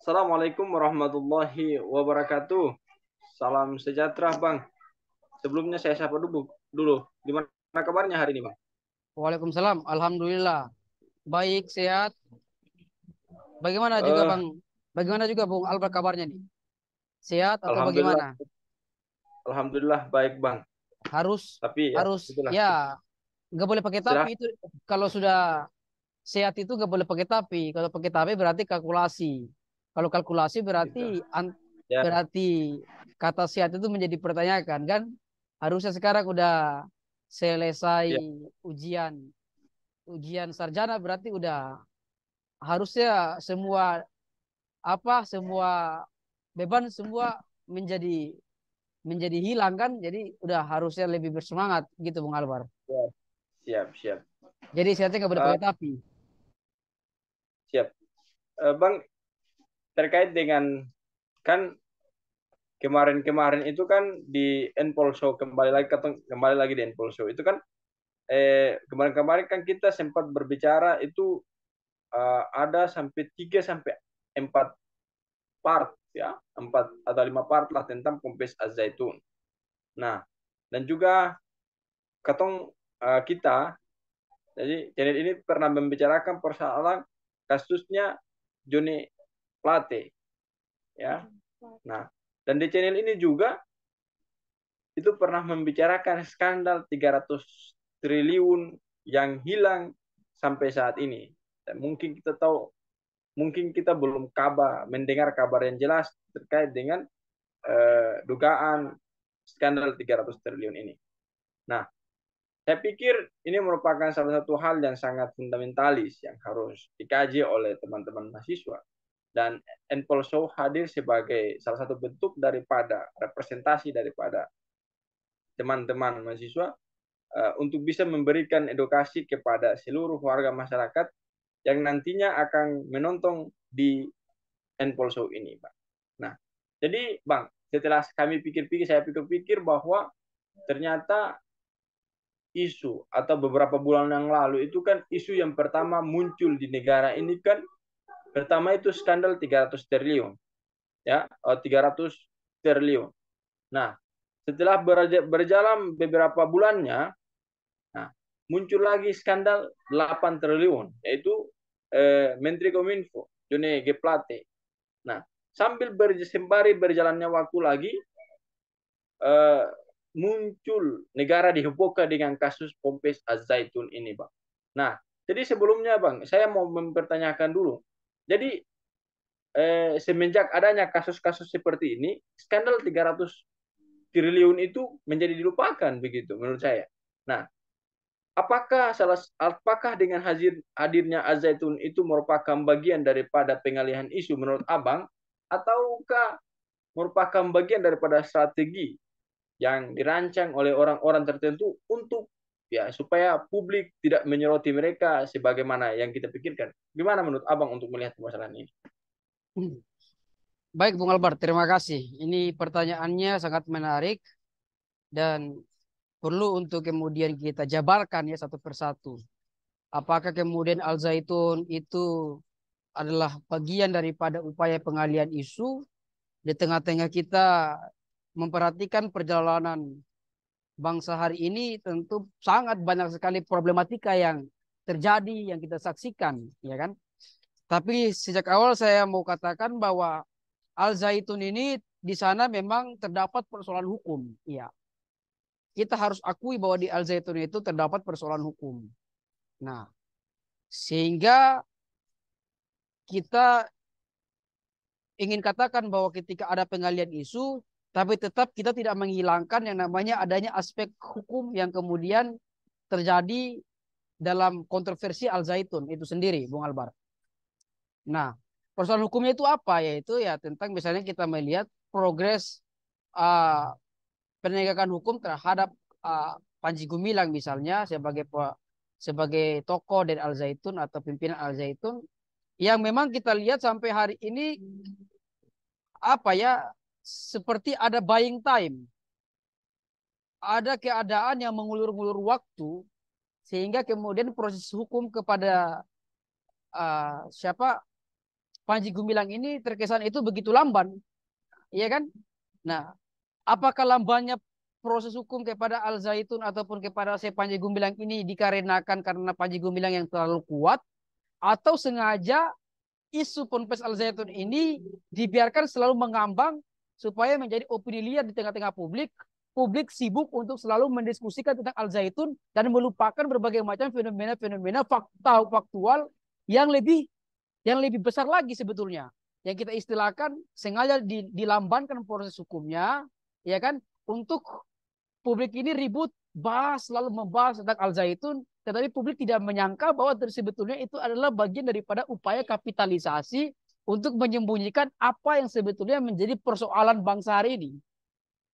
Assalamualaikum warahmatullahi wabarakatuh. Salam sejahtera, Bang. Sebelumnya saya sapa dulu. Gimana kabarnya hari ini, Bang? Waalaikumsalam. Alhamdulillah. Baik, sehat. Bagaimana juga Eh, Bang? Bagaimana juga Bung Albert kabarnya nih? Sehat atau alhamdulillah, bagaimana? alhamdulillah baik, Bang. Harus Tapi ya, harus itulah. ya nggak boleh pakai tapi Istilah itu kalau sudah sehat itu nggak boleh pakai tapi. Kalau pakai tapi berarti kalkulasi. Kalau kalkulasi berarti itu. Ya, berarti kata sehat itu menjadi pertanyakan kan? Harusnya sekarang udah selesai ya, ujian ujian sarjana berarti udah harusnya semua beban semua menjadi menjadi hilang kan, jadi udah harusnya lebih bersemangat gitu Bung Albar. ya. Siap, siap. Jadi sehatnya nggak boleh Eh, pakai tapi. siap. Bang, terkait dengan kan kemarin-kemarin itu kan di Enpol Show kembali lagi di Enpol Show itu kan kemarin-kemarin kan kita sempat berbicara itu ada sampai 3 sampai 4 part ya, 4 atau 5 part lah tentang Pompes Az-Zaitun. Nah, dan juga kita, jadi channel ini pernah membicarakan persoalan kasusnya Joni Plate ya. Nah, dan di channel ini juga itu pernah membicarakan skandal 300 triliun yang hilang sampai saat ini. Dan mungkin kita belum mendengar kabar yang jelas terkait dengan dugaan skandal 300 triliun ini. Nah, saya pikir ini merupakan salah satu hal yang sangat fundamentalis yang harus dikaji oleh teman-teman mahasiswa. Dan Enpolso hadir sebagai salah satu bentuk daripada representasi daripada teman-teman mahasiswa untuk bisa memberikan edukasi kepada seluruh warga masyarakat yang nantinya akan menonton di Enpolso ini, Pak. Nah, jadi Bang, setelah saya pikir-pikir bahwa ternyata isu atau beberapa bulan yang lalu itu kan isu yang pertama muncul di negara ini kan pertama itu skandal 300 triliun ya, 300 triliun. Nah, setelah berjalan beberapa bulannya, nah, muncul lagi skandal 8 triliun yaitu Menteri Kominfo Jone G Plate. Nah, sembari berjalannya waktu lagi eh, muncul negara dihebohkan dengan kasus Pompes Az-Zaitun ini, Bang. Nah, jadi sebelumnya, Bang, saya mau mempertanyakan dulu. Jadi, semenjak adanya kasus-kasus seperti ini, skandal 300 triliun itu menjadi dilupakan begitu menurut saya. Nah, apakah dengan hadirnya Az-Zaitun itu merupakan bagian daripada pengalihan isu menurut Abang ataukah merupakan bagian daripada strategi yang dirancang oleh orang-orang tertentu untuk ya supaya publik tidak menyoroti mereka sebagaimana yang kita pikirkan. Gimana menurut Abang untuk melihat permasalahan ini? Baik Bung Albert, terima kasih. Ini pertanyaannya sangat menarik dan perlu untuk kemudian kita jabarkan ya satu persatu. Apakah kemudian Al Zaitun itu adalah bagian daripada upaya pengalian isu di tengah-tengah kita memperhatikan perjalanan bangsa hari ini, tentu sangat banyak sekali problematika yang terjadi yang kita saksikan, ya kan? Tapi sejak awal saya mau katakan bahwa Al Zaitun ini di sana memang terdapat persoalan hukum, ya. Kita harus akui bahwa di Al Zaitun itu terdapat persoalan hukum. Nah, sehingga kita ingin katakan bahwa ketika ada pengalian isu, tapi tetap kita tidak menghilangkan yang namanya adanya aspek hukum yang kemudian terjadi dalam kontroversi Al Zaitun itu sendiri, Bung Albar. Nah, persoalan hukumnya itu apa? Yaitu ya tentang misalnya kita melihat progres uh, penegakan hukum terhadap Panji Gumilang misalnya sebagai tokoh dari Al Zaitun atau pimpinan Al Zaitun yang memang kita lihat sampai hari ini apa ya seperti ada buying time, ada keadaan yang mengulur-ngulur waktu sehingga kemudian proses hukum kepada siapa Panji Gumilang ini terkesan itu begitu lamban, iya kan? Nah, apakah lambannya proses hukum kepada Al Zaitun ataupun kepada si Panji Gumilang ini dikarenakan karena Panji Gumilang yang terlalu kuat, atau sengaja isu Ponpes Al Zaitun ini dibiarkan selalu mengambang supaya menjadi opini liar di tengah-tengah publik. Publik sibuk untuk selalu mendiskusikan tentang Al Zaitun dan melupakan berbagai macam fenomena-fenomena fakta faktual yang lebih besar lagi sebetulnya, yang kita istilahkan sengaja dilambankan proses hukumnya, ya kan, untuk publik ini ribut bahas selalu membahas tentang Al Zaitun, tetapi publik tidak menyangka bahwa sebetulnya itu adalah bagian daripada upaya kapitalisasi untuk menyembunyikan apa yang sebetulnya menjadi persoalan bangsa hari ini.